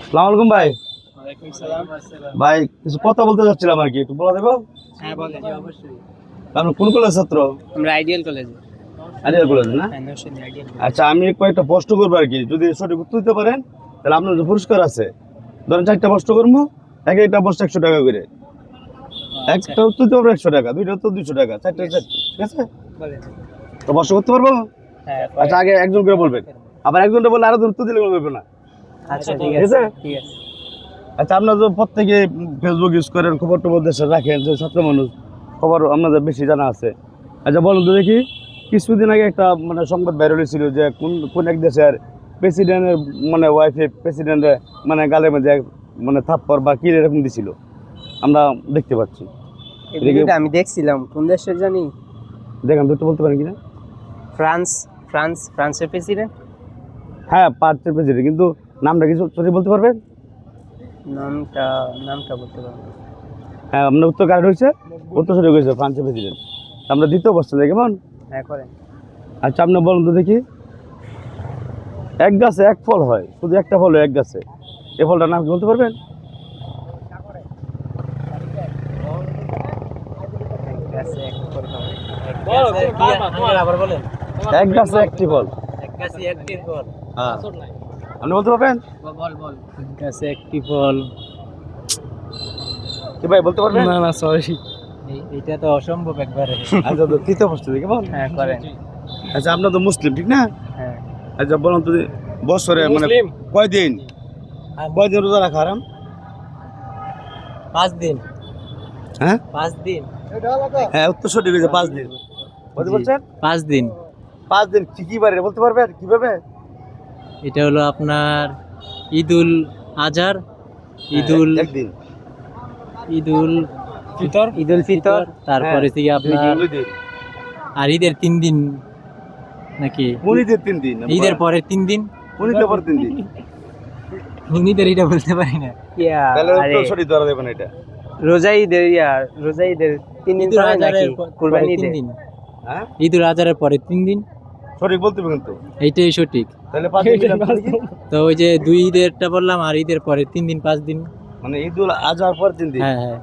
আসসালামু আলাইকুম ভাই। ভাই কিছু কথা বলতে চাচ্ছিলাম আর কি, একটু বলা দেবো? হ্যাঁ বলেন। অবশ্যই। আপনি কোন কলেজ ছাত্র? আমরা আইডিয়াল কলেজে। আইডিয়াল কলেজ না? আচ্ছা, আমি কয়েকটা প্রশ্ন করবো আর কি, যদি সঠিক উত্তর দিতে পারেন তাহলে আপনার যে পুরস্কার আছে, ধরেন 4টা প্রশ্ন করবো, এক একটা প্রশ্ন 100 টাকা করে। একটা উত্তর দিতে পারবো 100 টাকা, 2টা উত্তর 200 টাকা, 4টা ঠিক আছে? তো প্রশ্ন করতে পারবো? আচ্ছা, আগে একজন করে বলবেন, আবার একজনটা বললে আরো উত্তর দিলে বলবে না। আচ্ছা ঠিক আছে। আচ্ছা, আপনারা তো প্রত্যেকে ফেসবুক ইউজ করেন, খবর টবর দেশে রাখেন, যে ছাত্র মানুষ, খবর আপনাদের বেশি জানা আছে। আচ্ছা বলুন তো দেখি, কিছুদিন আগে একটা মানে সংবাদ ভাইরাল হয়েছিল যে কোন এক দেশের প্রেসিডেন্টের মানে ওয়াইফে প্রেসিডেন্টের মানে গালের মধ্যে মানে থাপ্পড় বা কি এরকম দিছিল, আমরা দেখতে পাচ্ছি। আমি দেখছিলাম। কোন দেশের জানি? দেখেন তো, একটু বলতে পারেন কিনা? ফ্রান্সের প্রেসিডেন্ট। হ্যাঁ, পার্টির প্রেসিডেন্ট, কিন্তু নামটা কিছু সঠিক বলতে পারবেন? নামটা বলতে পারবো। হ্যাঁ, আপনার উত্তর কারেক্ট হয়েছে, উত্তর সঠিক হয়েছে, ফ্রান্সের প্রেসিডেন্ট। আমরা দ্বিতীয় প্রশ্ন দেখি কেমন? হ্যাঁ করেন। আচ্ছা, আপনি বলুন তো দেখি, এক গাছে এক ফল হয়, শুধু একটা ফল হয় এক গাছে, এই ফলটার নাম কি বলতে পারবেন? এক গাছে একটি ফল। হ্যাঁ, আপনি বলতে পারবেন? গাছে একটি ফল। কি ভাই বলতে পারবেন? না সরি, এটা তো অসম্ভব একবারে। আচ্ছা, তো তৃতীয় প্রশ্ন দেখি কেমন? হ্যাঁ করেন। আচ্ছা, আপনার তো মুসলিম ঠিক না? হ্যাঁ। আচ্ছা বলুন তো, বছরে মানে কয়দিন রোজা রাখা হারাম? 5 দিন। হ্যাঁ 5 দিন। হ্যাঁ, উত্তর সঠিক হয়েছে, 5 দিন। বলতে বলছেন 5 দিন। 5 দিন কি বারে বলতে পারবেন কিভাবে? এটা হলো আপনার ঈদুল আজহার, একদিন ঈদুল ফিতর, তারপরে থেকে আপনার আর ঈদের 3 দিন নাকি? ঈদের 3 দিন, ঈদের পরে 3 দিন, ঈদের পর 3 দিন। ঈদের এটা বলতে পারি না। তাহলে উত্তর সঠিক ধরা দেবেন এটা। রোজা ঈদের 3 দিন পরে নাকি কুরবানি ঈদের? হ্যাঁ, ঈদুল আজহারের পরে 3 দিন সঠিক বলতে হবে কিন্তু। এইটাই সঠিক। তাহলে 5 দিন মিলান তো কি? তো ওই যে 2 ঈদেরটা বললাম, আর ঈদের পরে 3 দিন, 5 দিন। মানে ঈদুল আজহার পর 3 দিন। হ্যাঁ হ্যাঁ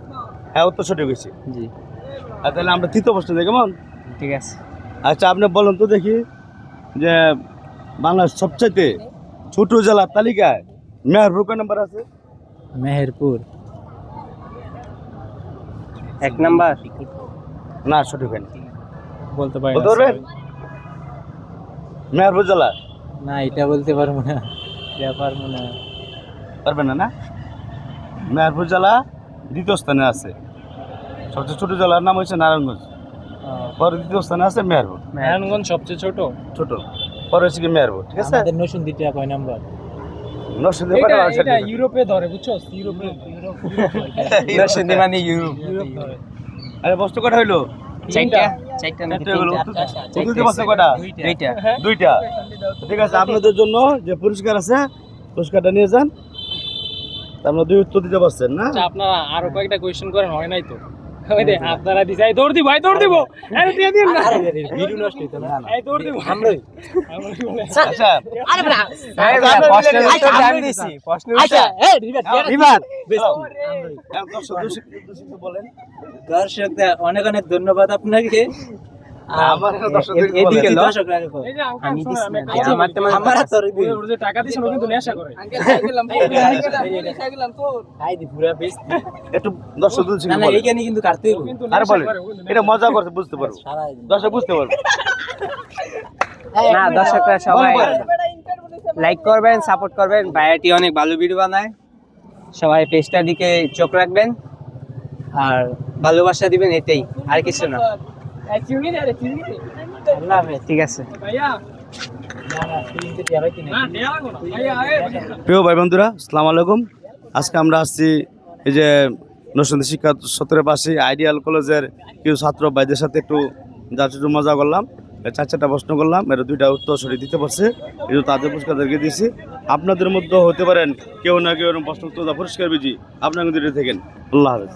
হ্যাঁ, উত্তর সঠিক হয়েছে। জি আর তাহলে আমরা তৃতীয় প্রশ্ন দেখি কেমন? ঠিক আছে। আচ্ছা, আপনি বলুন তো দেখি, যে বাংলার সবচাইতে ছোট জেলার তালিকায় মেহেরপুর কয় নাম্বার আছে? মেহেরপুর 1 নাম্বার। না, সঠিক হয়নি। বলতে পারি বলতে পারবেন? মেহেরপুর জেলা না, এটা বলতে পারবো না। পারবেন না? না, মেহেরপুর জেলা দ্বিতীয় স্থানে আছে। সবচেয়ে ছোট জেলার নাম হচ্ছে নারায়ণগঞ্জ, পরে দ্বিতীয় স্থানে আছে মেহেরপুর। নারায়ণগঞ্জ সবচেয়ে ছোট। পরে হচ্ছে কি মেহেরপুর, ঠিক আছে? আমাদের নরসিংদীটা কয় নাম্বার? নরসিংদী এটা ইউরোপে ধরে, বুঝছো? ইউরোপে নরসিংদী মানে ইউরোপ ধরে। আরে বস্তু কটা হইলো? 4টা নাকি 3টা? দুইটা। ঠিক আছে, আপনাদের জন্য যে পুরস্কার আছে, পুরস্কারটা নিয়ে যান। আপনারা 2 উত্তর দিতে পারছেন না? আপনারা আরো কয়েকটা কোশ্চেন করেন, হয় নাই তো? ওই দে আপনারা দিছাই, দৌড় দিব ভাই, দৌড় দিব। আরে দিয়ে দিন না, ভিডিও নষ্ট হইতো না। এই দৌড় দিব আমরাই। আচ্ছা, আরে বড়া, প্রশ্নের উত্তর আমি দিছি। প্রশ্নের উত্তর, আচ্ছা এই রিবাদ বলেন। দর্শকদের অনেক অনেক ধন্যবাদ আপনাকে। আমার দর্শকদের এদিকে বলেন। দর্শক রাখো। আমি দিছি না, আমার তো ওর যে টাকা দিছেন ও কিন্তু নেশা করে। গেলাম তো খাই দি পুরো বেশ। একটু দর্শকদের না না, এইখানে কিন্তু কাটতে হইব। আরে বলেন, এটা মজা করতে বুঝতে পারবো, দর্শক বুঝতে পারবে না। দর্শকরা সবাই লাইক করবেন, সাপোর্ট করবেন। ভাইয়াটি অনেক ভালো ভিডিও বানায়, সবাই পেজটার দিকে চোখ রাখবেন আর ভালোবাসা দিবেন, এটাই, আর কিছু না। আল্লাহ হাফেজ। ঠিক আছে প্রিয় ভাই বন্ধুরা, আসসালামু আলাইকুম। আজকে আমরা আসছি এই যে নরসিংদী শিক্ষা সত্তরের পাশে আইডিয়াল কলেজের কিছু ছাত্র ভাইদের সাথে একটু একটু মজা করলাম। 4টা প্রশ্ন করলাম, এর 2টা উত্তর সঠিক দিতে পারছে, এই তাদের পুরস্কারদেরকে দিয়েছি। আপনাদের মধ্যে হতে পারেন কেউ না কেউ এরকম প্রশ্ন উত্তর পুরস্কার বিজয়ী, আপনারা কিন্তু থাকেন। আল্লাহ হাফেজ।